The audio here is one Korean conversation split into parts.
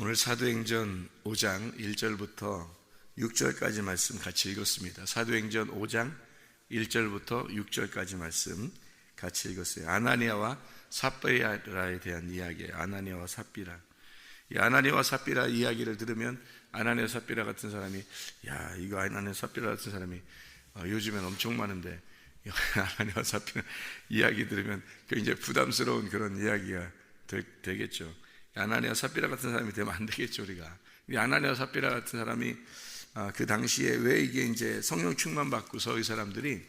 오늘 사도행전 5장 1절부터 6절까지 말씀 같이 읽었습니다. 사도행전 5장 1절부터 6절까지 말씀 같이 읽었어요. 아나니아와 삽비라에 대한 이야기예요. 아나니아와 삽비라. 이 아나니아와 삽비라 이야기를 들으면 아나니아 삽비라 같은 사람이 이거 아나니아 삽비라 같은 사람이 요즘엔 엄청 많은데 아나니아와 삽비라 이야기 들으면 굉장히 부담스러운 그런 이야기가 되겠죠. 아나니아 삽비라 같은 사람이 되면 안 되겠죠. 우리가 이 아나니아 삽비라 같은 사람이 그 당시에 왜 이게 이제 성령 충만 받고서 이 사람들이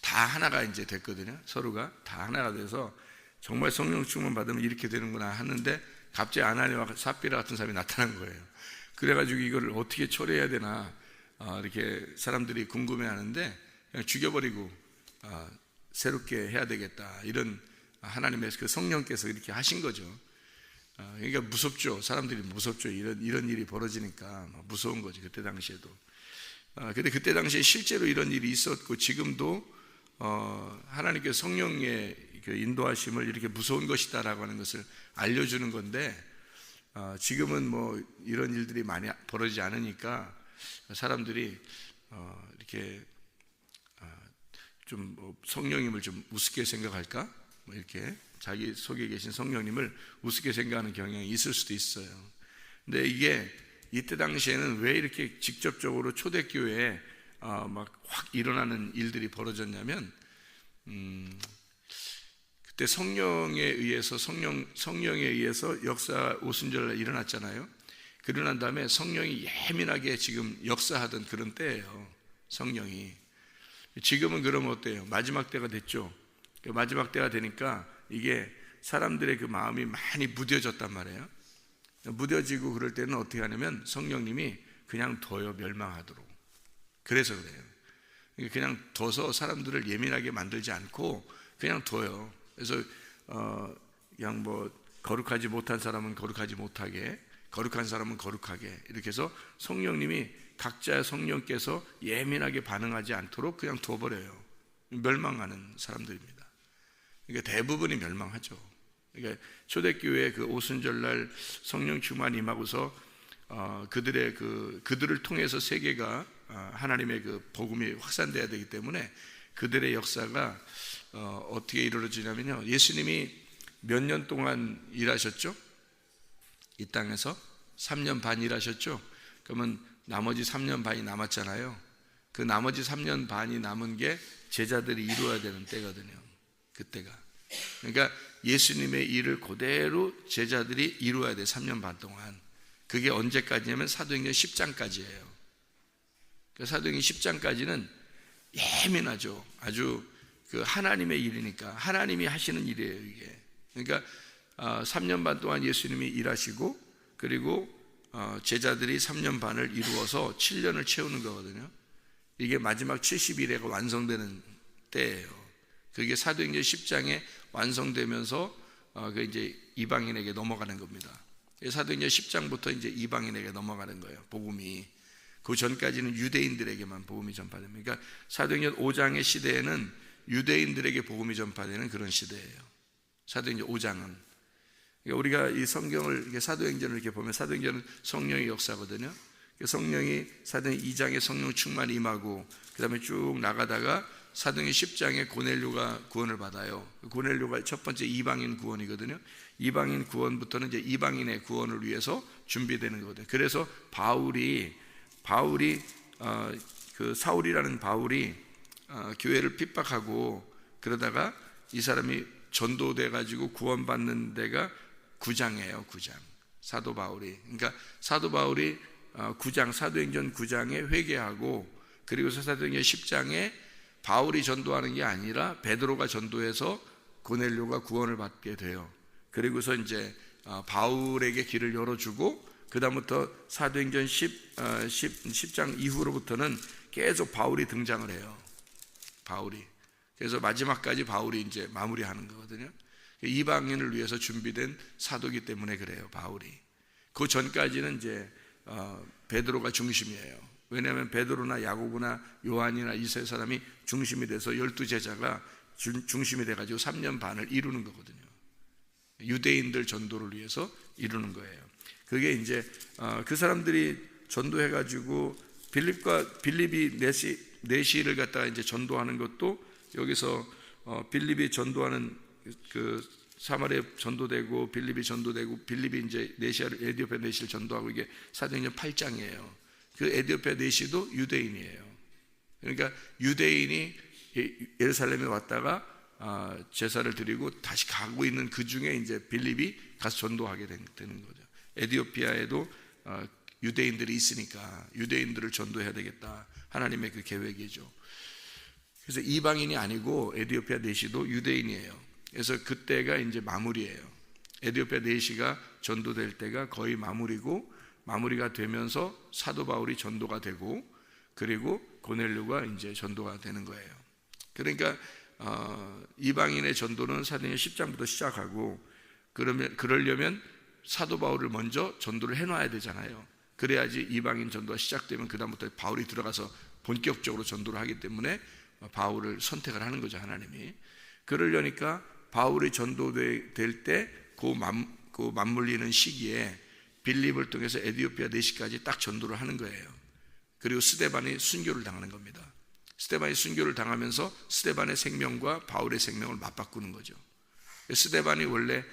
다 하나가 이제 됐거든요. 서로가 다 하나가 돼서 정말 성령 충만 받으면 이렇게 되는구나 하는데 갑자기 아나니아와 삽비라 같은 사람이 나타난 거예요. 그래가지고 이거를 어떻게 처리해야 되나 이렇게 사람들이 궁금해하는데 그냥 죽여버리고 새롭게 해야 되겠다, 이런 하나님의 그 성령께서 이렇게 하신 거죠. 그러니까 무섭죠. 사람들이 무섭죠. 이런 일이 벌어지니까 무서운 거지, 그때 당시에도. 근데 그때 당시에 실제로 이런 일이 있었고, 지금도 하나님께서 성령의 그 인도하심을 이렇게 무서운 것이다라고 하는 것을 알려주는 건데, 지금은 뭐 이런 일들이 많이 벌어지지 않으니까 사람들이 이렇게 좀 성령님을 좀 우습게 생각할까? 뭐 이렇게 자기 속에 계신 성령님을 우습게 생각하는 경향이 있을 수도 있어요. 근데 이게 이때 당시에는 왜 이렇게 직접적으로 초대교회에 막 확 일어나는 일들이 벌어졌냐면, 그때 성령에 의해서 성령에 의해서 역사 오순절날 일어났잖아요. 그러고 다음에 성령이 예민하게 지금 역사하던 그런 때예요. 성령이. 지금은 그러면 어때요? 마지막 때가 됐죠. 마지막 때가 되니까 이게 사람들의 그 마음이 많이 무뎌졌단 말이에요. 무뎌지고 그럴 때는 어떻게 하냐면 성령님이 그냥 둬요, 멸망하도록. 그래서 그래요. 그냥 둬서 사람들을 예민하게 만들지 않고 그냥 둬요. 그래서 그냥 뭐 거룩하지 못한 사람은 거룩하지 못하게, 거룩한 사람은 거룩하게, 이렇게 해서 성령님이 각자의 성령께서 예민하게 반응하지 않도록 그냥 둬버려요. 멸망하는 사람들입니다. 그러니까 대부분이 멸망하죠. 그러니까 초대교회 그 오순절날 성령 충만 임하고서 그들을 통해서 세계가 하나님의 그 복음이 확산돼야 되기 때문에 그들의 역사가 어떻게 이루어지냐면요, 예수님이 몇 년 동안 일하셨죠? 이 땅에서 3년 반 일하셨죠? 그러면 나머지 3년 반이 남았잖아요. 그 나머지 3년 반이 남은 게 제자들이 이루어야 되는 때거든요. 그때가. 그러니까 예수님의 일을 그대로 제자들이 이루어야 돼. 3년 반 동안. 그게 언제까지냐면 사도행전 10장까지예요. 그 사도행전 10장까지는 예민하죠. 아주 그 하나님의 일이니까 하나님이 하시는 일이에요, 이게. 그러니까 3년 반 동안 예수님이 일하시고, 그리고 제자들이 3년 반을 이루어서 7년을 채우는 거거든요. 이게 마지막 70일에가 완성되는 때예요. 그게 사도행전 10장에 완성되면서 그 이제 이방인에게 넘어가는 겁니다. 사도행전 10장부터 이제 이방인에게 넘어가는 거예요, 복음이. 그 전까지는 유대인들에게만 복음이 전파됩니다. 그러니까 사도행전 5장의 시대에는 유대인들에게 복음이 전파되는 그런 시대예요. 사도행전 5장은. 그러니까 우리가 이 성경을, 사도행전을 이렇게 보면 사도행전은 성령의 역사거든요. 성령이 사도행전 2장에 성령 충만이 임하고, 그 다음에 쭉 나가다가 사도행전 10장에 고넬료가 구원을 받아요. 고넬료가 첫 번째 이방인 구원이거든요. 이방인 구원부터는 이제 이방인의 구원을 위해서 준비되는 거거든요. 그래서 바울이 그 사울이라는 바울이 교회를 핍박하고 그러다가 이 사람이 전도돼 가지고 구원받는 데가 9장이에요. 9장. 사도 바울이. 그러니까 사도 바울이 9장, 사도행전 9장에 회개하고, 그리고서 사도행전 10장에 바울이 전도하는 게 아니라 베드로가 전도해서 고넬료가 구원을 받게 돼요. 그리고서 이제 바울에게 길을 열어주고, 그 다음부터 사도행전 10장 이후로부터는 계속 바울이 등장을 해요. 바울이. 그래서 마지막까지 바울이 이제 마무리하는 거거든요. 이방인을 위해서 준비된 사도기 때문에 그래요, 바울이. 그 전까지는 이제 베드로가 중심이에요. 왜냐하면 베드로나 야고보나 요한이나 이 세 사람이 중심이 돼서 12제자가 중심이 돼가지고 3년 반을 이루는 거거든요. 유대인들 전도를 위해서 이루는 거예요. 그게 이제 그 사람들이 전도해가지고 빌립이 내시를 갖다가 이제 전도하는 것도 여기서 빌립이 전도하는 그 사마리아 전도되고 빌립이 전도되고 빌립이 이제 에디오피아 내시를 전도하고 이게 사도행전 8장이에요. 그 에디오피아 내시도 유대인이에요. 그러니까 유대인이 예루살렘에 왔다가 제사를 드리고 다시 가고 있는 그 중에 이제 빌립이 가서 전도하게 되는 거죠. 에디오피아에도 유대인들이 있으니까 유대인들을 전도해야 되겠다. 하나님의 그 계획이죠. 그래서 이방인이 아니고 에디오피아 내시도 유대인이에요. 그래서 그때가 이제 마무리예요. 에디오피아 내시가 전도될 때가 거의 마무리가 되면서 사도 바울이 전도가 되고 그리고 고넬료가 이제 전도가 되는 거예요. 그러니까 이방인의 전도는 사도행전 10장부터 시작하고 그러려면 사도 바울을 먼저 전도를 해놔야 되잖아요. 그래야지 이방인 전도가 시작되면 그 다음부터 바울이 들어가서 본격적으로 전도를 하기 때문에 바울을 선택을 하는 거죠, 하나님이. 그러려니까 바울이 전도될 때 그 맞물리는 시기에 빌립을 통해서 에디오피아 내시까지 딱 전도를 하는 거예요. 그리고 스데반이 순교를 당하는 겁니다. 스데반이 순교를 당하면서 스데반의 생명과 바울의 생명을 맞바꾸는 거죠. 스데반이 원래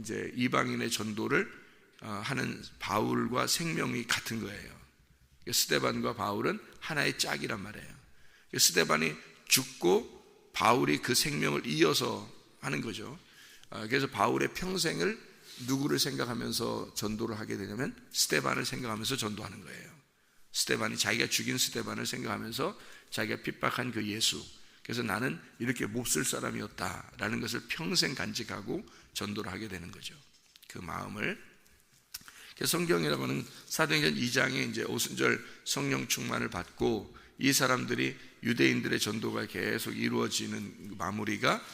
이제 이방인의 전도를 하는 바울과 생명이 같은 거예요. 스데반과 바울은 하나의 짝이란 말이에요. 스데반이 죽고 바울이 그 생명을 이어서 하는 거죠. 그래서 바울의 평생을 누구를 생각하면서 전도를 하게 되냐면 스데반을 생각하면서 전도하는 거예요. 스데반이 자기가 죽인 스데반을 생각하면서 자기가 핍박한 그 예수, 그래서 나는 이렇게 몹쓸 사람이었다라는 것을 평생 간직하고 전도를 하게 되는 거죠. 그 마음을. 성경이라고 하는 사도행전 2장에 이제 오순절 성령 충만을 받고 이 사람들이 유대인들의 전도가 계속 이루어지는 마무리가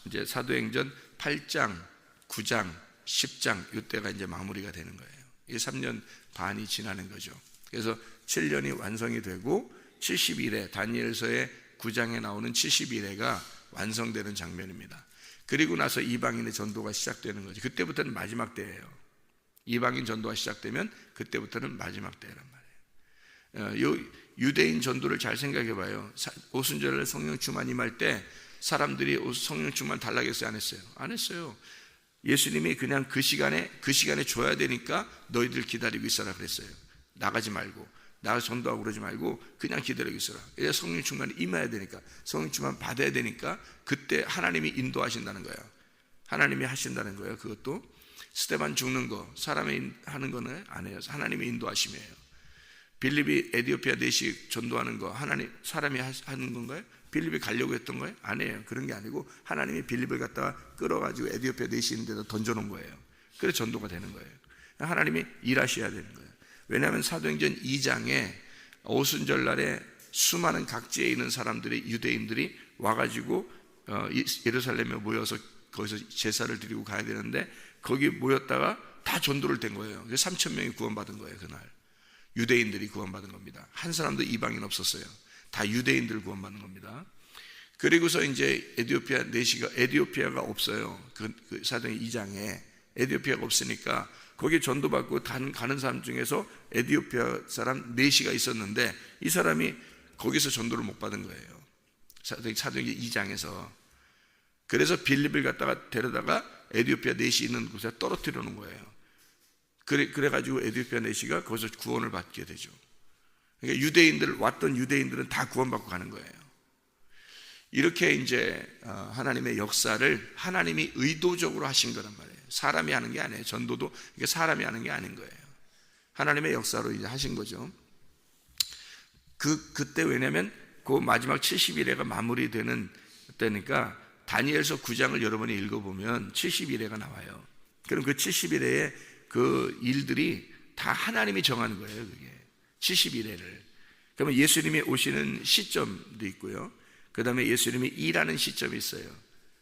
이제 사도행전 8장, 9장, 10장 이때가 이제 마무리가 되는 거예요. 이게 3년 반이 지나는 거죠. 그래서 7년이 완성이 되고 70일에 다니엘서의 9장에 나오는 70일에가 완성되는 장면입니다. 그리고 나서 이방인의 전도가 시작되는 거죠. 그때부터는 마지막 때예요. 이방인 전도가 시작되면 그때부터는 마지막 때란 말이에요. 유대인 전도를 잘 생각해 봐요. 오순절날 성령 충만 임할 때 사람들이 성령 충만 달라고 했어요? 안 했어요? 안 했어요. 예수님이 그냥 그 시간에 줘야 되니까 너희들 기다리고 있어라 그랬어요. 나가지 말고, 나가서 전도하고 그러지 말고 그냥 기다리고 있어라. 이제 성령 충만이 임해야 되니까, 성령 충만 받아야 되니까 그때 하나님이 인도하신다는 거예요. 하나님이 하신다는 거예요. 그것도 스데반 죽는 거 사람이 하는 거는 안 해요. 하나님이 인도하심이에요. 빌립이 에디오피아 내시 전도하는 거 사람이 하는 건가요? 빌립이 가려고 했던 거예요? 아니에요. 그런 게 아니고 하나님이 빌립을 갖다가 끌어가지고 에디오피아 내시 있는 데다 던져놓은 거예요. 그래서 전도가 되는 거예요. 하나님이 일하셔야 되는 거예요. 왜냐하면 사도행전 2장에 오순절날에 수많은 각지에 있는 사람들이, 유대인들이 와가지고 예루살렘에 모여서 거기서 제사를 드리고 가야 되는데 거기 모였다가 다 전도를 된 거예요. 그래서 3,000명이 구원받은 거예요. 그날 유대인들이 구원받은 겁니다. 한 사람도 이방인 없었어요. 다 유대인들 구원받는 겁니다. 그리고서 이제 에디오피아가 없어요. 그 사도행 2장에 에디오피아가 없으니까 거기 전도받고 가는 사람 중에서 에디오피아 사람 넷이가 있었는데 이 사람이 거기서 전도를 못 받은 거예요. 사도행 2장에서. 그래서 빌립을 갖다가 데려다가 에디오피아 넷이 있는 곳에 떨어뜨려 놓은 거예요. 그래가지고 에디오피아 넷이가 거기서 구원을 받게 되죠. 그러니까 왔던 유대인들은 다 구원받고 가는 거예요. 이렇게 이제 하나님의 역사를 하나님이 의도적으로 하신 거란 말이에요. 사람이 하는 게 아니에요. 전도도 이게 사람이 하는 게 아닌 거예요. 하나님의 역사로 이제 하신 거죠. 그때 왜냐면 그 마지막 70일에가 마무리되는 때니까 다니엘서 9장을 여러분이 읽어보면 70일에가 나와요. 그럼 그 70일에의 그 일들이 다 하나님이 정하는 거예요. 그게 70일에를. 그러면 예수님이 오시는 시점도 있고요. 그 다음에 예수님이 일하는 시점이 있어요.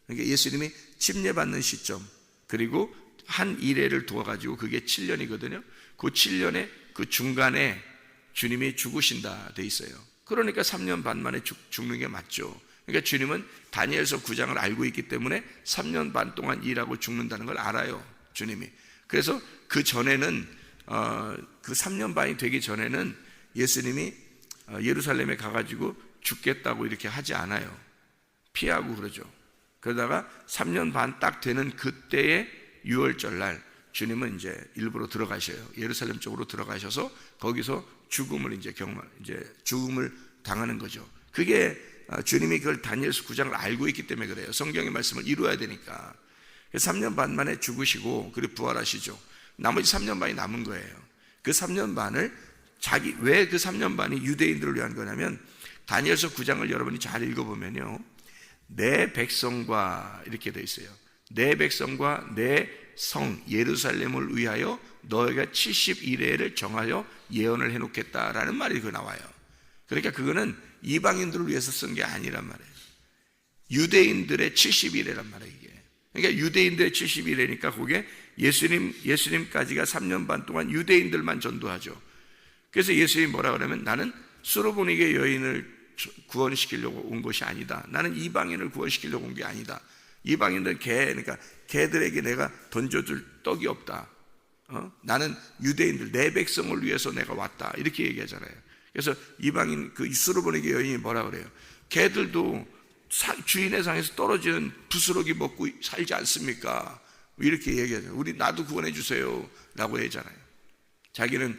그러니까 예수님이 침례받는 시점, 그리고 한 일회를 두어가지고 그게 7년이거든요. 그 7년의 그 중간에 주님이 죽으신다 돼 있어요. 그러니까 3년 반 만에 죽는 게 맞죠. 그러니까 주님은 다니엘서 9장을 알고 있기 때문에 3년 반 동안 일하고 죽는다는 걸 알아요. 주님이. 그래서 그 전에는 그 3년 반이 되기 전에는 예수님이 예루살렘에 가가지고 죽겠다고 이렇게 하지 않아요. 피하고 그러죠. 그러다가 3년 반 딱 되는 그때의 6월절 날 주님은 이제 일부러 들어가셔요. 예루살렘 쪽으로 들어가셔서 거기서 죽음을 죽음을 당하는 거죠. 그게 주님이 그걸 다니엘서 9장을 알고 있기 때문에 그래요. 성경의 말씀을 이루어야 되니까. 3년 반 만에 죽으시고 그리고 부활하시죠. 나머지 3년 반이 남은 거예요. 그 3년 반을 왜 그 3년 반이 유대인들을 위한 거냐면 다니엘서 9장을 여러분이 잘 읽어보면요, 내 백성과 이렇게 돼 있어요. 내 백성과 내 성 예루살렘을 위하여 너희가 70일을 정하여 예언을 해놓겠다라는 말이 그 나와요. 그러니까 그거는 이방인들을 위해서 쓴 게 아니란 말이에요. 유대인들의 70일이란 말이에요. 이게. 그러니까 유대인들의 70일이니까 그게 예수님까지가 3년 반 동안 유대인들만 전도하죠. 그래서 예수님이 뭐라 그러면 나는 수로보니게 여인을 구원시키려고 온 것이 아니다. 나는 이방인을 구원시키려고 온 게 아니다. 이방인들 그러니까 개들에게 내가 던져줄 떡이 없다. 나는 유대인들 내 백성을 위해서 내가 왔다. 이렇게 얘기하잖아요. 그래서 이방인 그 수로보니게 여인이 뭐라 그래요? 개들도 주인의 상에서 떨어지는 부스러기 먹고 살지 않습니까? 이렇게 얘기하잖아요. 나도 구원해 주세요 라고 하잖아요. 자기는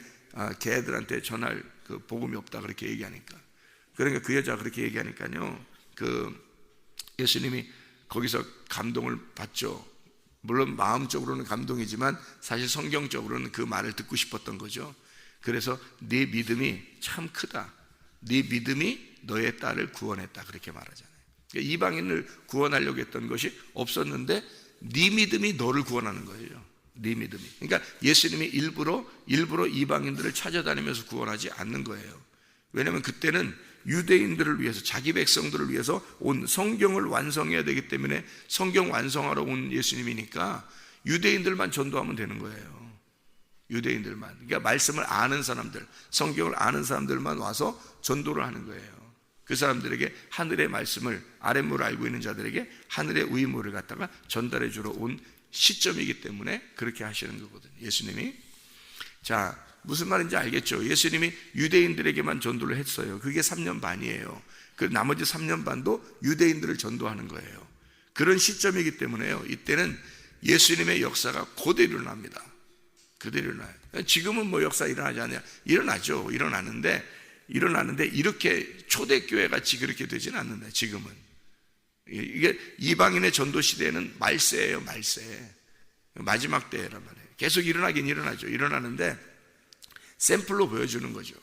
개들한테 전할 그 복음이 없다 그렇게 얘기하니까. 그러니까 그 여자가 그렇게 얘기하니까요, 예수님이 거기서 감동을 받죠. 물론 마음적으로는 감동이지만 사실 성경적으로는 그 말을 듣고 싶었던 거죠. 그래서 네 믿음이 참 크다. 네 믿음이 너의 딸을 구원했다 그렇게 말하잖아요. 그러니까 이방인을 구원하려고 했던 것이 없었는데 네 믿음이 너를 구원하는 거예요. 네 믿음이. 그러니까 예수님이 일부러 이방인들을 찾아다니면서 구원하지 않는 거예요. 왜냐하면 그때는 유대인들을 위해서, 자기 백성들을 위해서 온 성경을 완성해야 되기 때문에 성경 완성하러 온 예수님이니까 유대인들만 전도하면 되는 거예요. 유대인들만. 그러니까 말씀을 아는 사람들, 성경을 아는 사람들만 와서 전도를 하는 거예요. 그 사람들에게 하늘의 말씀을, 아랫물을 알고 있는 자들에게 하늘의 의무를 갖다가 전달해 주러 온 시점이기 때문에 그렇게 하시는 거거든요. 예수님이. 자, 무슨 말인지 알겠죠? 예수님이 유대인들에게만 전도를 했어요. 그게 3년 반이에요. 그 나머지 3년 반도 유대인들을 전도하는 거예요. 그런 시점이기 때문에요, 이때는 예수님의 역사가 그대로 일어납니다. 그대로 일어나요. 지금은 뭐 역사 일어나지 않냐? 일어나죠. 일어나는데 이렇게 초대교회 같이 그렇게 되지는 않는다. 지금은 이게 이방인의 전도 시대에는 말세예요. 말세. 마지막 때란 말이에요. 계속 일어나긴 일어나죠. 일어나는데 샘플로 보여주는 거죠.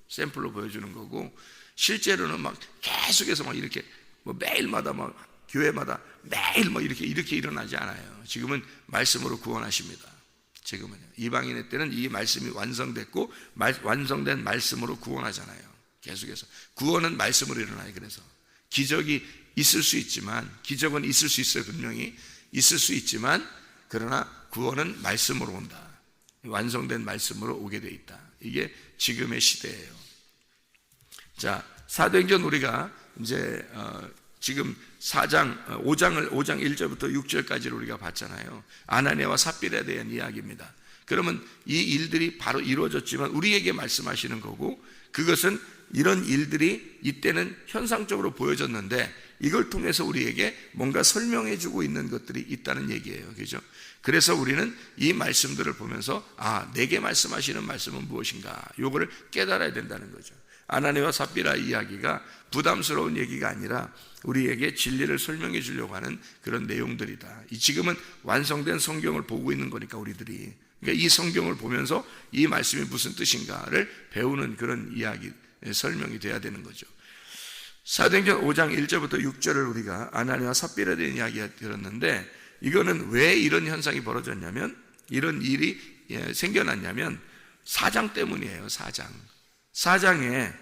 샘플로 보여주는 거고, 실제로는 막 계속해서 막 이렇게 뭐 매일마다 막 교회마다 매일 막 이렇게 일어나지 않아요. 지금은 말씀으로 구원하십니다. 지금은요. 이방인의 때는 이 말씀이 완성됐고 완성된 말씀으로 구원하잖아요. 계속해서 구원은 말씀으로 일어나요. 그래서 기적이 있을 수 있지만, 기적은 있을 수 있어요. 분명히 있을 수 있지만, 그러나 구원은 말씀으로 온다. 완성된 말씀으로 오게 돼 있다. 이게 지금의 시대예요. 자, 사도행전 우리가 이제 지금 5장 1절부터 6절까지를 우리가 봤잖아요. 아나니아와 삽비라에 대한 이야기입니다. 그러면 이 일들이 바로 이루어졌지만 우리에게 말씀하시는 거고, 그것은 이런 일들이 이때는 현상적으로 보여졌는데 이걸 통해서 우리에게 뭔가 설명해 주고 있는 것들이 있다는 얘기예요. 그죠? 그래서 우리는 이 말씀들을 보면서 내게 말씀하시는 말씀은 무엇인가, 요거를 깨달아야 된다는 거죠. 아나니아와 삽비라 이야기가 부담스러운 얘기가 아니라 우리에게 진리를 설명해 주려고 하는 그런 내용들이다. 지금은 완성된 성경을 보고 있는 거니까 우리들이, 그러니까 이 성경을 보면서 이 말씀이 무슨 뜻인가를 배우는 그런 이야기, 설명이 돼야 되는 거죠. 사도행전 5장 1절부터 6절을 우리가 아나니아와 삽비라에 대한 이야기가 들었는데, 이거는 왜 이런 현상이 벌어졌냐면, 이런 일이 생겨났냐면 4장 때문이에요. 4장에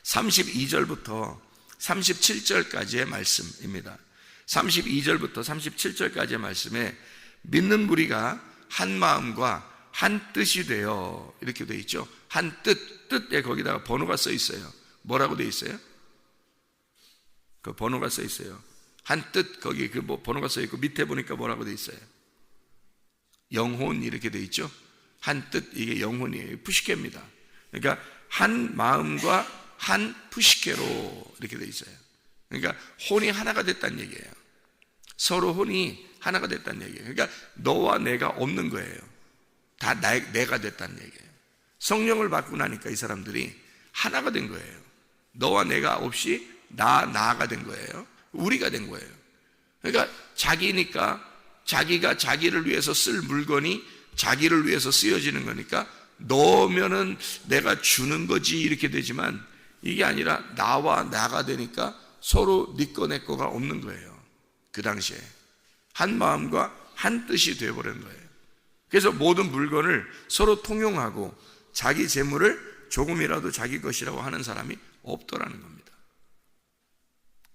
32절부터 37절까지의 말씀입니다. 32절부터 37절까지의 말씀에 믿는 무리가 한 마음과 한 뜻이 되어, 이렇게 되어 있죠. 한 뜻에 거기다가 번호가 써 있어요. 뭐라고 되어 있어요? 그 번호가 써 있어요. 한 뜻, 거기 그 번호가 써 있고 밑에 보니까 뭐라고 되어 있어요? 영혼 이렇게 되어 있죠. 한 뜻, 이게 영혼이에요. 푸시케입니다. 그러니까 한 마음과 한 푸시케로 이렇게 돼 있어요. 그러니까 혼이 하나가 됐다는 얘기예요. 서로 혼이 하나가 됐다는 얘기예요. 그러니까 너와 내가 없는 거예요. 다 내가 됐다는 얘기예요. 성령을 받고 나니까 이 사람들이 하나가 된 거예요. 너와 내가 없이 나가 된 거예요. 우리가 된 거예요. 그러니까 자기니까 자기가 자기를 위해서 쓸 물건이 자기를 위해서 쓰여지는 거니까 넣으면은 내가 주는 거지 이렇게 되지만 이게 아니라 나와 나가 되니까 서로 네 거 내 거가 없는 거예요. 그 당시에 한 마음과 한 뜻이 되어버린 거예요. 그래서 모든 물건을 서로 통용하고 자기 재물을 조금이라도 자기 것이라고 하는 사람이 없더라는 겁니다.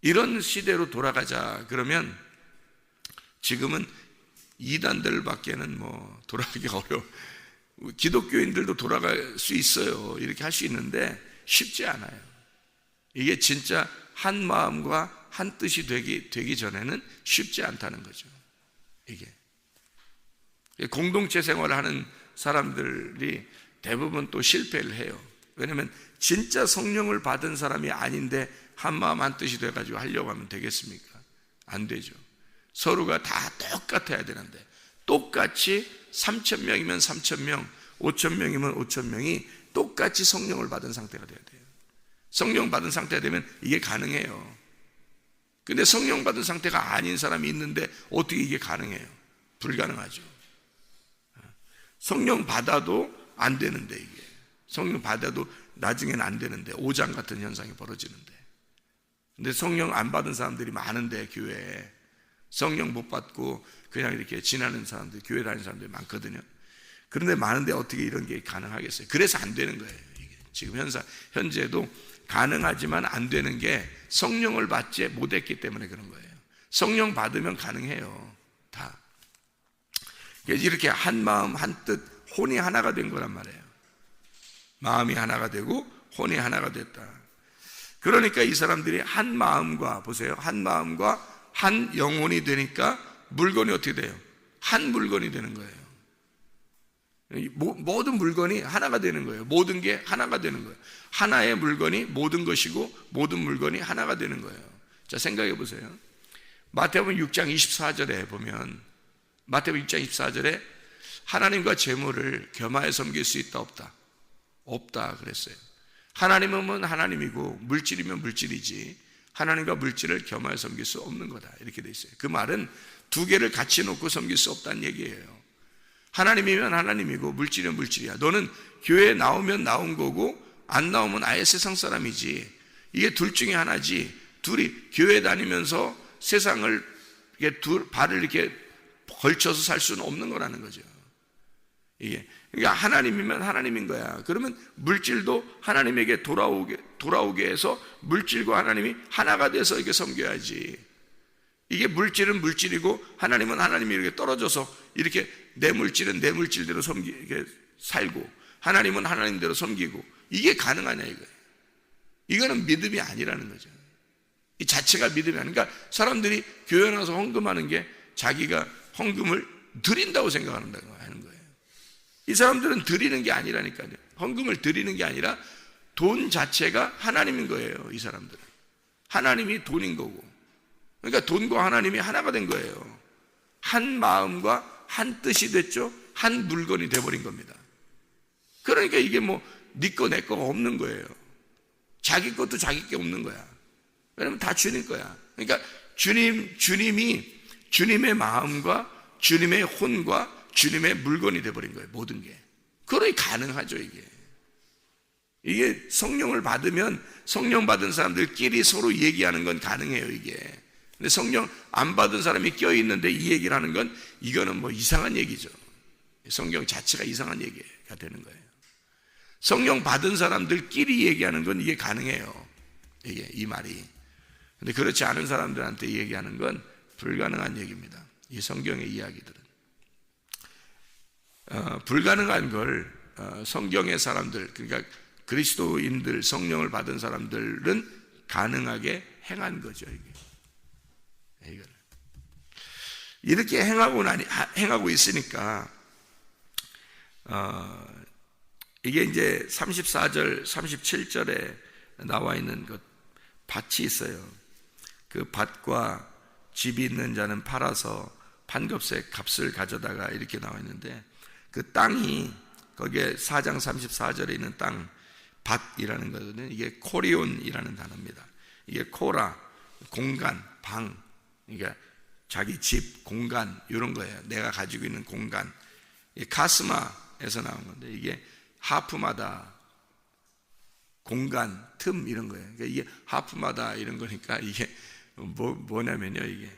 이런 시대로 돌아가자 그러면 지금은 이단들밖에는 돌아가기 어려워. 기독교인들도 돌아갈 수 있어요. 이렇게 할 수 있는데 쉽지 않아요. 이게 진짜 한 마음과 한 뜻이 되기 전에는 쉽지 않다는 거죠. 이게 공동체 생활을 하는 사람들이 대부분 또 실패를 해요. 왜냐하면 진짜 성령을 받은 사람이 아닌데 한 마음 한 뜻이 돼가지고 하려고 하면 되겠습니까? 안 되죠. 서로가 다 똑같아야 되는데 똑같이 3,000명이면 3,000명, 5,000명이면 5,000명이 똑같이 성령을 받은 상태가 돼야 돼요. 성령 받은 상태가 되면 이게 가능해요. 근데 성령 받은 상태가 아닌 사람이 있는데 어떻게 이게 가능해요? 불가능하죠. 성령 받아도 안 되는데 이게 성령 받아도 나중에는 안 되는데 오장 같은 현상이 벌어지는데 근데 성령 안 받은 사람들이 많은데 교회에 성령 못 받고 그냥 이렇게 지나는 사람들 교회 다니는 사람들이 많거든요. 그런데 많은데 어떻게 이런 게 가능하겠어요? 그래서 안 되는 거예요. 이게 지금 현재도 가능하지만 안 되는 게 성령을 받지 못했기 때문에 그런 거예요. 성령 받으면 가능해요. 다 이렇게 한 마음 한 뜻 혼이 하나가 된 거란 말이에요. 마음이 하나가 되고 혼이 하나가 됐다. 그러니까 이 사람들이 한 마음과 보세요. 한 마음과 한 영혼이 되니까 물건이 어떻게 돼요? 한 물건이 되는 거예요. 모든 물건이 하나가 되는 거예요. 모든 게 하나가 되는 거예요. 하나의 물건이 모든 것이고 모든 물건이 하나가 되는 거예요. 자, 생각해 보세요. 마태복음 6장 24절에 보면 마태복음 6장 24절에 하나님과 재물을 겸하여 섬길 수 있다 없다? 없다 그랬어요. 하나님은 하나님이고 물질이면 물질이지 하나님과 물질을 겸하여 섬길 수 없는 거다 이렇게 돼 있어요. 그 말은 두 개를 같이 놓고 섬길 수 없다는 얘기예요. 하나님이면 하나님이고 물질이면 물질이야. 너는 교회에 나오면 나온 거고 안 나오면 아예 세상 사람이지. 이게 둘 중에 하나지. 둘이 교회 다니면서 세상을 발을 이렇게 걸쳐서 살 수는 없는 거라는 거죠. 이게 그러니까 하나님이면 하나님인 거야. 그러면 물질도 하나님에게 돌아오게 해서 물질과 하나님이 하나가 돼서 이렇게 섬겨야지. 이게 물질은 물질이고 하나님은 하나님이 이렇게 떨어져서 이렇게 내 물질은 내 물질대로 이렇게 살고 하나님은 하나님대로 섬기고 이게 가능하냐 이거예요. 이거는 믿음이 아니라는 거죠. 이 자체가 믿음이 아니라 그러니까 사람들이 교회 나와서 헌금하는 게 자기가 헌금을 드린다고 생각한다고 하는 거예요. 이 사람들은 드리는 게 아니라니까요. 헌금을 드리는 게 아니라 돈 자체가 하나님인 거예요. 이 사람들은 하나님이 돈인 거고 그러니까 돈과 하나님이 하나가 된 거예요. 한 마음과 한 뜻이 됐죠. 한 물건이 돼버린 겁니다. 그러니까 이게 네 거 내 거가 없는 거예요. 자기 것도 자기 게 없는 거야. 왜냐면 다 주님 거야. 그러니까 주님이 주님의 마음과 주님의 혼과 주님의 물건이 돼버린 거예요. 모든 게. 그러니 가능하죠 이게. 이게 성령을 받으면 성령 받은 사람들끼리 서로 얘기하는 건 가능해요 이게. 근데 성령 안 받은 사람이 껴있는데 이 얘기를 하는 건 이거는 이상한 얘기죠. 성경 자체가 이상한 얘기가 되는 거예요. 성령 받은 사람들끼리 얘기하는 건 이게 가능해요. 이게 이 말이. 근데 그렇지 않은 사람들한테 얘기하는 건 불가능한 얘기입니다. 이 성경의 이야기들은 불가능한 걸 성경의 사람들 그러니까 그리스도인들 성령을 받은 사람들은 가능하게 행한 거죠. 이게 이렇게 행하고 있으니까 이게 이제 34절, 37절에 나와 있는 그 밭이 있어요. 그 밭과 집이 있는 자는 팔아서 판급세 값을 가져다가 이렇게 나와 있는데, 그 땅이 거기에 4장 34절에 있는 땅, 밭이라는 거거든요. 이게 코리온이라는 단어입니다. 이게 코라, 공간, 방, 그러니까 자기 집, 공간, 이런 거예요. 내가 가지고 있는 공간. 카스마에서 나온 건데, 이게 하프마다 공간, 틈, 이런 거예요. 그러니까 이게 하프마다 이런 거니까 이게 뭐냐면요, 이게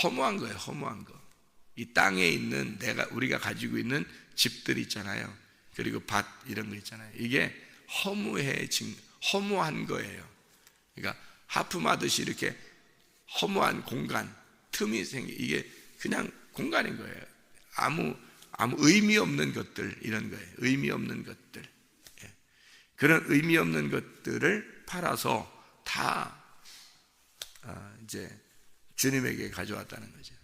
허무한 거예요. 허무한 거. 이 땅에 있는 우리가 가지고 있는 집들 있잖아요. 그리고 밭 이런 거 있잖아요. 이게 허무한 거예요. 그러니까 하품하듯이 이렇게 허무한 공간, 틈이 이게 그냥 공간인 거예요. 아무 의미 없는 것들, 이런 거예요. 의미 없는 것들. 예. 그런 의미 없는 것들을 팔아서 다 이제 주님에게 가져왔다는 거죠.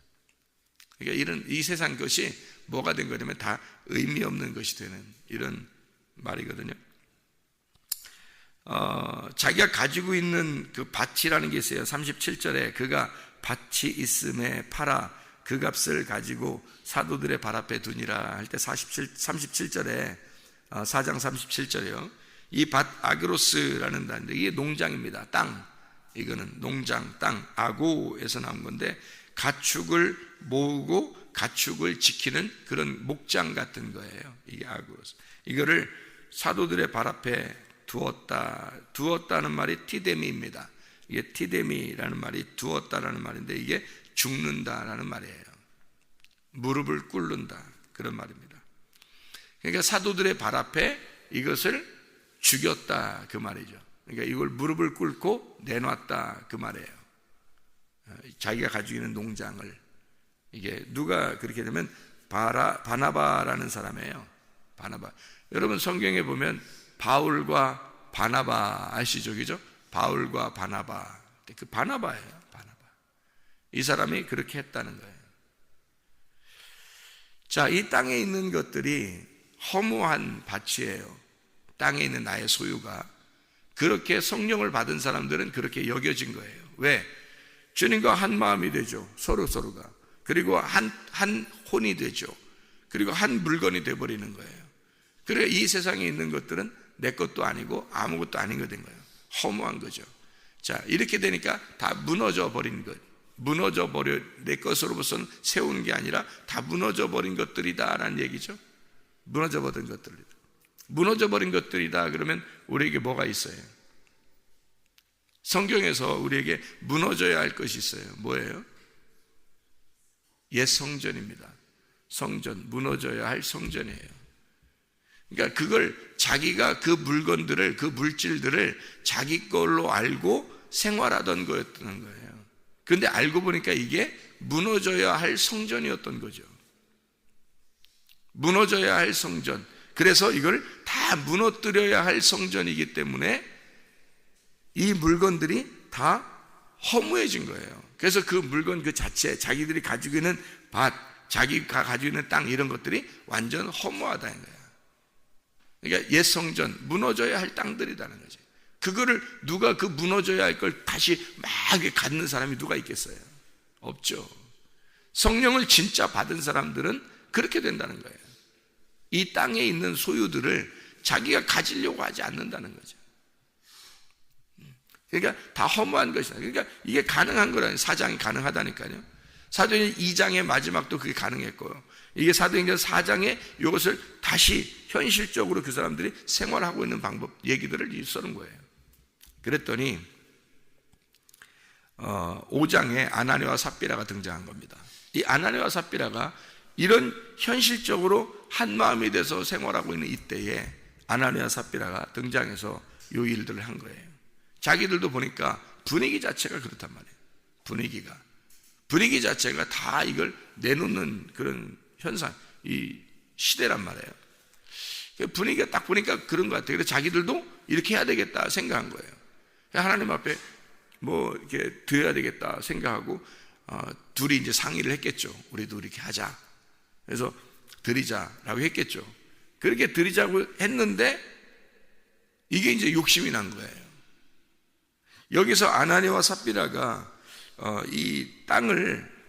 그러니까 이 세상 것이 뭐가 된 거냐면 다 의미 없는 것이 되는 이런 말이거든요. 자기가 가지고 있는 그 밭이라는 게 있어요. 37절에 그가 밭이 있음에 팔아 그 값을 가지고 사도들의 발 앞에 두니라 할 때 37절에 4장 37절이요. 이 밭 아그로스라는 단어인데 이게 농장입니다. 땅. 이거는 농장, 땅, 아고에서 나온 건데 가축을 모으고 가축을 지키는 그런 목장 같은 거예요. 이게 아그로스. 이거를 사도들의 발 앞에 두었다는 말이 티데미입니다. 이게 티데미라는 말이 두었다라는 말인데 이게 죽는다라는 말이에요. 무릎을 꿇는다 그런 말입니다. 그러니까 사도들의 발 앞에 이것을 죽였다 그 말이죠. 그러니까 이걸 무릎을 꿇고 내놨다 그 말이에요. 자기가 가지고 있는 농장을. 이게 누가 그렇게 되면 바나바라는 사람이에요. 바나바. 여러분 성경에 보면 바울과 바나바 아시죠? 그죠? 바울과 바나바. 그 바나바예요. 바나바. 이 사람이 그렇게 했다는 거예요. 자, 이 땅에 있는 것들이 허무한 밭이에요. 땅에 있는 나의 소유가. 그렇게 성령을 받은 사람들은 그렇게 여겨진 거예요. 왜? 주님과 한 마음이 되죠. 서로가. 그리고 한 혼이 되죠. 그리고 한 물건이 되어버리는 거예요. 그래 이 세상에 있는 것들은 내 것도 아니고 아무것도 아닌 거 된 거예요. 허무한 거죠. 자, 이렇게 되니까 다 무너져 버린 것. 무너져 버려 내 것으로서는 세우는 게 아니라 다 무너져 버린 것들이다라는 얘기죠. 무너져 버린 것들이다. 무너져 버린 것들이다 그러면 우리에게 뭐가 있어요? 성경에서 우리에게 무너져야 할 것이 있어요. 뭐예요? 옛 성전입니다. 성전, 무너져야 할 성전이에요. 그러니까 그걸 자기가 그 물건들을, 그 물질들을 자기 걸로 알고 생활하던 거였던 거예요. 그런데 알고 보니까 이게 무너져야 할 성전이었던 거죠. 무너져야 할 성전. 그래서 이걸 다 무너뜨려야 할 성전이기 때문에 이 물건들이 다 허무해진 거예요. 그래서 그 물건 그 자체, 자기들이 가지고 있는 밭, 자기가 가지고 있는 땅 이런 것들이 완전 허무하다는 거예요. 그러니까 옛 성전, 무너져야 할 땅들이라는 거죠. 그거를 누가 그 무너져야 할 걸 다시 막 갖는 사람이 누가 있겠어요? 없죠. 성령을 진짜 받은 사람들은 그렇게 된다는 거예요. 이 땅에 있는 소유들을 자기가 가지려고 하지 않는다는 거죠. 그러니까 다 허무한 것이다. 그러니까 이게 가능한 거라니. 사장이 가능하다니까요. 사도행전 2장의 마지막도 그게 가능했고요. 이게 사도행전 4장에 이것을 다시 현실적으로 그 사람들이 생활하고 있는 방법 얘기들을 써는 거예요. 그랬더니 5장에 아나니아와 삽비라가 등장한 겁니다. 이 아나니아와 삽비라가 이런 현실적으로 한 마음이 돼서 생활하고 있는 이때에 아나니아와 삽비라가 등장해서 이 일들을 한 거예요. 자기들도 보니까 분위기 자체가 그렇단 말이에요. 분위기 자체가 다 이걸 내놓는 그런 현상, 이 시대란 말이에요. 분위기가 딱 보니까 그런 것 같아요. 그래서 자기들도 이렇게 해야 되겠다 생각한 거예요. 하나님 앞에 뭐 이렇게 드려야 되겠다 생각하고 둘이 이제 상의를 했겠죠. 우리도 이렇게 하자. 그래서 드리자라고 했겠죠. 그렇게 드리자고 했는데 이게 이제 욕심이 난 거예요. 여기서 아나니아와 삽비라가 이 땅을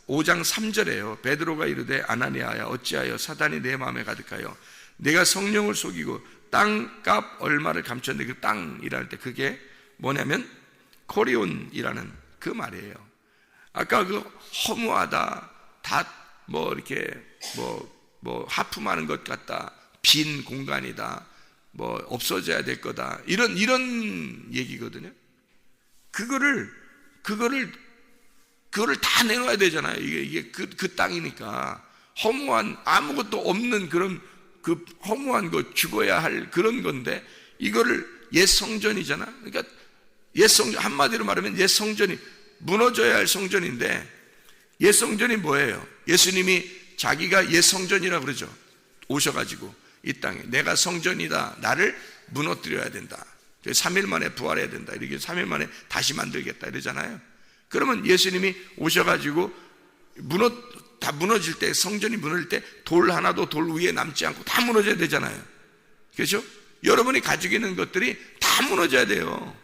5장 3절에요. 베드로가 이르되 아나니아야 어찌하여 사단이 내 마음에 가득하여 내가 성령을 속이고 땅값 얼마를 감췄는데, 그 땅이랄 때 그게 뭐냐면 코리온이라는 그 말이에요. 아까 그 허무하다, 다 뭐 이렇게 뭐 하품하는 것 같다, 빈 공간이다, 뭐 없어져야 될 거다, 이런 얘기거든요. 그거를 다 내놔야 되잖아요. 이게 그 땅이니까. 허무한, 아무것도 없는 그런 그 허무한 거, 죽어야 할 그런 건데, 이거를 옛 성전이잖아. 그러니까 옛 성전, 한마디로 말하면 옛 성전이 무너져야 할 성전인데, 옛 성전이 뭐예요? 예수님이 자기가 옛 성전이라고 그러죠. 오셔가지고 이 땅에 내가 성전이다, 나를 무너뜨려야 된다, 3일 만에 부활해야 된다, 이렇게 3일 만에 다시 만들겠다 이러잖아요. 그러면 예수님이 오셔가지고 다 무너질 때, 성전이 무너질 때 돌 하나도 돌 위에 남지 않고 다 무너져야 되잖아요. 그렇죠? 여러분이 가지고 있는 것들이 다 무너져야 돼요.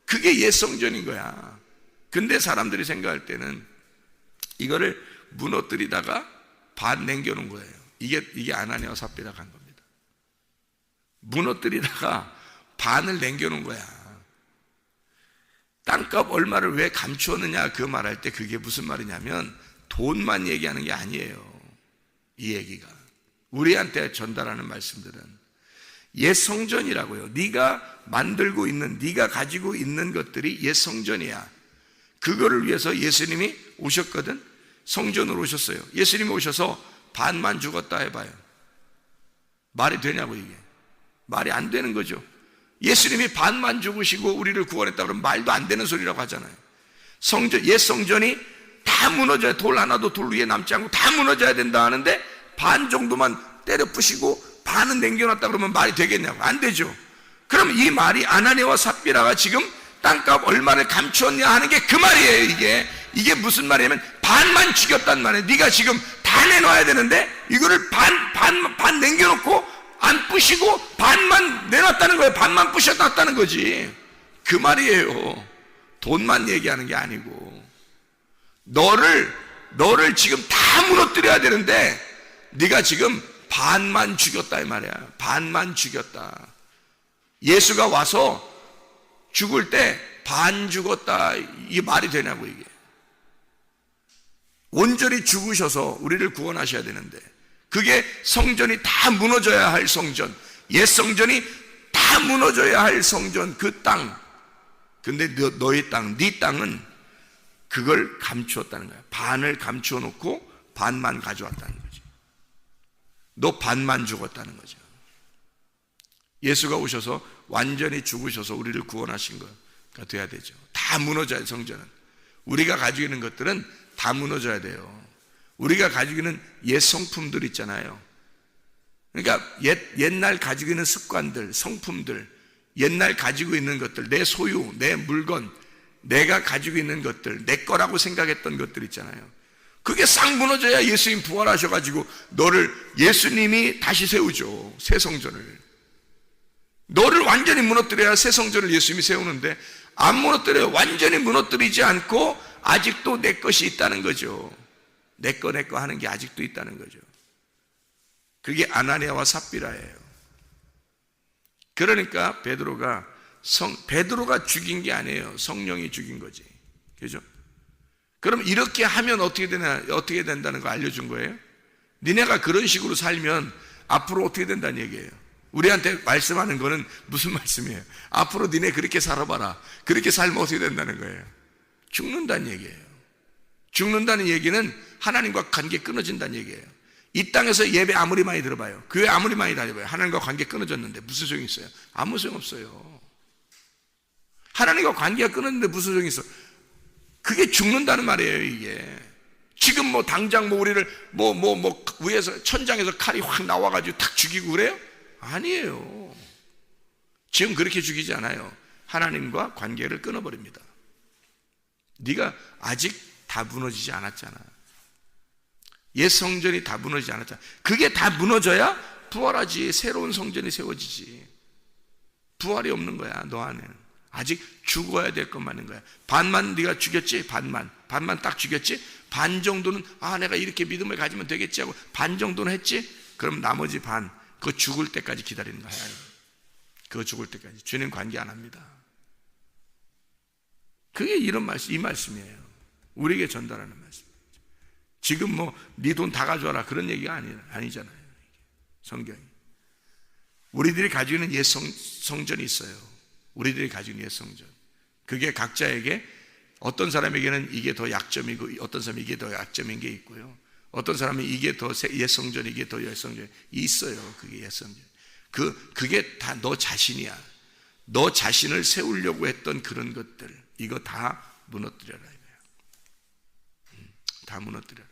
그게 옛 성전인 거야. 근데 사람들이 생각할 때는 이거를 무너뜨리다가 반 남겨놓은 거예요. 이게 아나니아와 삽비라가 한 겁니다. 무너뜨리다가 반을 남겨놓은 거야. 땅값 얼마를 왜 감추었느냐, 그 말할 때 그게 무슨 말이냐면 돈만 얘기하는 게 아니에요. 이 얘기가 우리한테 전달하는 말씀들은 옛 성전이라고요. 네가 만들고 있는, 네가 가지고 있는 것들이 옛 성전이야. 그거를 위해서 예수님이 오셨거든. 성전으로 오셨어요. 예수님이 오셔서 반만 죽었다 해봐요. 말이 되냐고. 이게 말이 안 되는 거죠. 예수님이 반만 죽으시고 우리를 구원했다 그러면 말도 안 되는 소리라고 하잖아요. 옛 성전이 다 무너져야, 돌 하나도 돌 위에 남지 않고 다 무너져야 된다 하는데 반 정도만 때려 부시고 반은 남겨놨다 그러면 말이 되겠냐고. 안 되죠. 그럼 이 말이 아나니아와 삽비라가 지금 땅값 얼마를 감추었냐 하는 게 그 말이에요. 이게 무슨 말이냐면 반만 죽였단 말이에요. 네가 지금 다 내놔야 되는데 이거를 반 남겨놓고 안 부시고 반만 내놨다는 거예요. 반만 부셨다는 거지. 그 말이에요. 돈만 얘기하는 게 아니고 너를 지금 다 무너뜨려야 되는데 네가 지금 반만 죽였다 이 말이야. 반만 죽였다. 예수가 와서 죽을 때 반 죽었다, 이게 말이 되냐고. 이게 온전히 죽으셔서 우리를 구원하셔야 되는데, 그게 성전이 다 무너져야 할 성전, 옛 성전이 다 무너져야 할 성전, 그 땅. 근데 너의 땅, 네 땅은 그걸 감추었다는 거야. 반을 감추어 놓고 반만 가져왔다는 거지. 너 반만 죽었다는 거죠. 예수가 오셔서 완전히 죽으셔서 우리를 구원하신 거가 돼야 되죠. 다 무너져야, 성전은. 우리가 가지고 있는 것들은 다 무너져야 돼요. 우리가 가지고 있는 옛 성품들 있잖아요. 그러니까 옛날 가지고 있는 습관들, 성품들, 옛날 가지고 있는 것들, 내 소유, 내 물건, 내가 가지고 있는 것들, 내 거라고 생각했던 것들 있잖아요. 그게 싹 무너져야 예수님 부활하셔가지고 너를, 예수님이 다시 세우죠. 새 성전을. 너를 완전히 무너뜨려야 새 성전을 예수님이 세우는데, 안 무너뜨려요. 완전히 무너뜨리지 않고 아직도 내 것이 있다는 거죠. 내 거 하는 게 아직도 있다는 거죠. 그게 아나니아와 삽비라예요. 그러니까 베드로가 죽인 게 아니에요. 성령이 죽인 거지. 그죠? 그럼 이렇게 하면 어떻게 된다는 거 알려준 거예요? 니네가 그런 식으로 살면 앞으로 어떻게 된다는 얘기예요. 우리한테 말씀하는 거는 무슨 말씀이에요? 앞으로 니네 그렇게 살아봐라. 그렇게 살면 어떻게 된다는 거예요? 죽는다는 얘기예요. 죽는다는 얘기는 하나님과 관계 끊어진다는 얘기예요. 이 땅에서 예배 아무리 많이 들어봐요, 교회 아무리 많이 다녀봐요, 하나님과 관계 끊어졌는데 무슨 소용이 있어요? 아무 소용 없어요. 하나님과 관계가 끊어졌는데 무슨 소용이 있어? 그게 죽는다는 말이에요. 이게 지금 뭐 당장 뭐 우리를 위에서 천장에서 칼이 확 나와가지고 탁 죽이고 그래요? 아니에요. 지금 그렇게 죽이지 않아요. 하나님과 관계를 끊어버립니다. 네가 아직 다 무너지지 않았잖아. 옛 성전이 다 무너지지 않았잖아. 그게 다 무너져야 부활하지. 새로운 성전이 세워지지. 부활이 없는 거야, 너 안에는. 아직 죽어야 될 것만인 거야. 반만 네가 죽였지? 반만 딱 죽였지? 반 정도는 내가 이렇게 믿음을 가지면 되겠지 하고 반 정도는 했지? 그럼 나머지 반, 그거 죽을 때까지 기다리는 거야. 그거 죽을 때까지. 주님 관계 안 합니다. 그게 이런 말씀, 이 말씀이에요. 우리에게 전달하는 말씀. 지금 네 돈 다 가져와라 그런 얘기가 아니잖아요. 성경이. 우리들이 가지고 있는 옛 성전이 있어요. 우리들이 가지고 있는 옛 성전. 그게 각자에게 어떤 사람에게는 이게 더 약점이고 어떤 사람이 이게 더 약점인 게 있고요. 어떤 사람은 이게 더 옛 성전, 이게 더 옛 성전이 있어요. 그게 옛 성전. 그게 다 너 자신이야. 너 자신을 세우려고 했던 그런 것들, 이거 다 무너뜨려라 이거야. 다 무너뜨려라.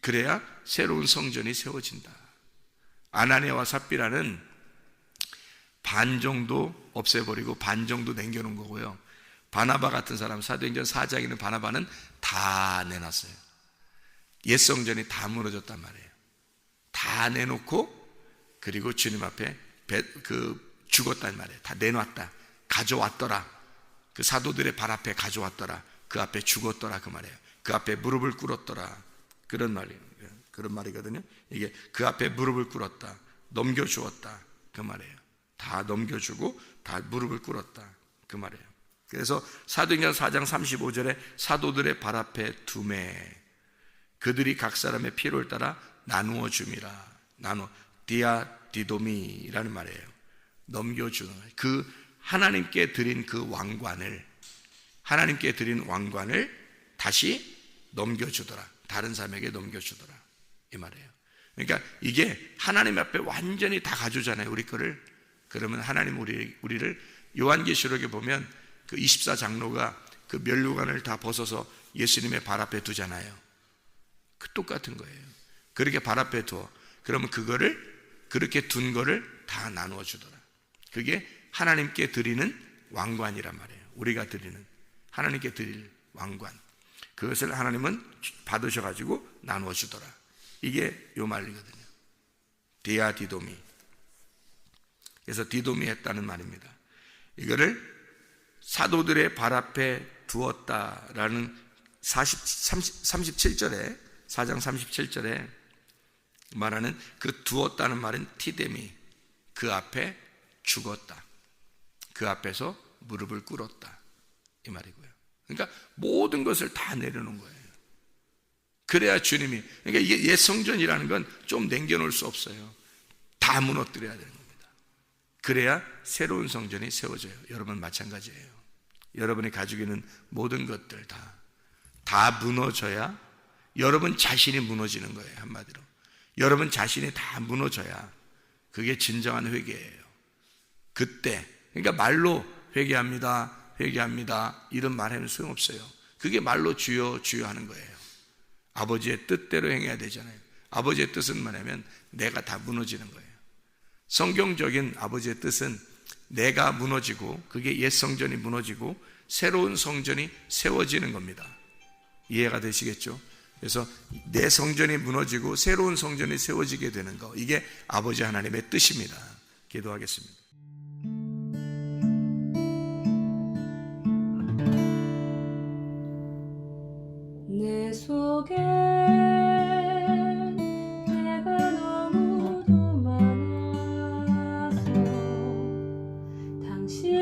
그래야 새로운 성전이 세워진다. 아나니아와 삽비라는 반 정도 없애버리고 반 정도 남겨놓은 거고요. 바나바 같은 사람, 사도행전 4장에 있는 바나바는 다 내놨어요. 옛 성전이 다 무너졌단 말이에요. 다 내놓고 그리고 주님 앞에 죽었단 말이에요. 다 내놨다. 가져왔더라. 그 사도들의 발 앞에 가져왔더라. 그 앞에 죽었더라 그 말이에요. 그 앞에 무릎을 꿇었더라. 그런 말이에요. 그런 말이거든요. 이게 그 앞에 무릎을 꿇었다. 넘겨주었다. 그 말이에요. 다 넘겨주고 다 무릎을 꿇었다. 그 말이에요. 그래서 사도행전 4장 35절에 사도들의 발 앞에 두매 그들이 각 사람의 필요를 따라 나누어 줌이라. 디아디도미라는 말이에요. 넘겨주는 거예요. 그 하나님께 드린 그 왕관을 다시 넘겨주더라. 다른 사람에게 넘겨주더라. 이 말이에요. 그러니까 이게 하나님 앞에 완전히 다 가져오잖아요. 우리 거를. 그러면 하나님 우리를 요한계시록에 보면 그 24장로가 그 면류관을 다 벗어서 예수님의 발 앞에 두잖아요. 그 똑같은 거예요. 그렇게 발 앞에 두어. 그러면 그렇게 둔 거를 다 나누어 주더라. 그게 하나님께 드리는 왕관이란 말이에요. 우리가 드리는 하나님께 드릴 왕관. 그것을 하나님은 받으셔가지고 나누어 주더라. 이게 요 말이거든요. 디아디도미. 그래서 디도미 했다는 말입니다. 이거를 사도들의 발 앞에 두었다라는 37절에 4장 37절에 말하는 그 두었다는 말은 티데미. 그 앞에 죽었다. 그 앞에서 무릎을 꿇었다. 이 말이고요. 그러니까 모든 것을 다 내려놓은 거예요. 그래야 주님이, 그러니까 이게 옛 성전이라는 건 좀 남겨놓을 수 없어요. 다 무너뜨려야 되는 겁니다. 그래야 새로운 성전이 세워져요. 여러분 마찬가지예요. 여러분이 가지고 있는 모든 것들 다 무너져야 여러분 자신이 무너지는 거예요. 한마디로 여러분 자신이 다 무너져야 그게 진정한 회개예요. 그때 그러니까 말로 회개합니다 이런 말 하면 소용없어요. 그게 말로 주여 주여 하는 거예요. 아버지의 뜻대로 행해야 되잖아요. 아버지의 뜻은 뭐냐면 내가 다 무너지는 거예요. 성경적인 아버지의 뜻은 내가 무너지고 그게 옛 성전이 무너지고 새로운 성전이 세워지는 겁니다. 이해가 되시겠죠? 그래서 내 성전이 무너지고 새로운 성전이 세워지게 되는 거, 이게 아버지 하나님의 뜻입니다. 기도하겠습니다. 내 속에 내가 너무도 많아서 당신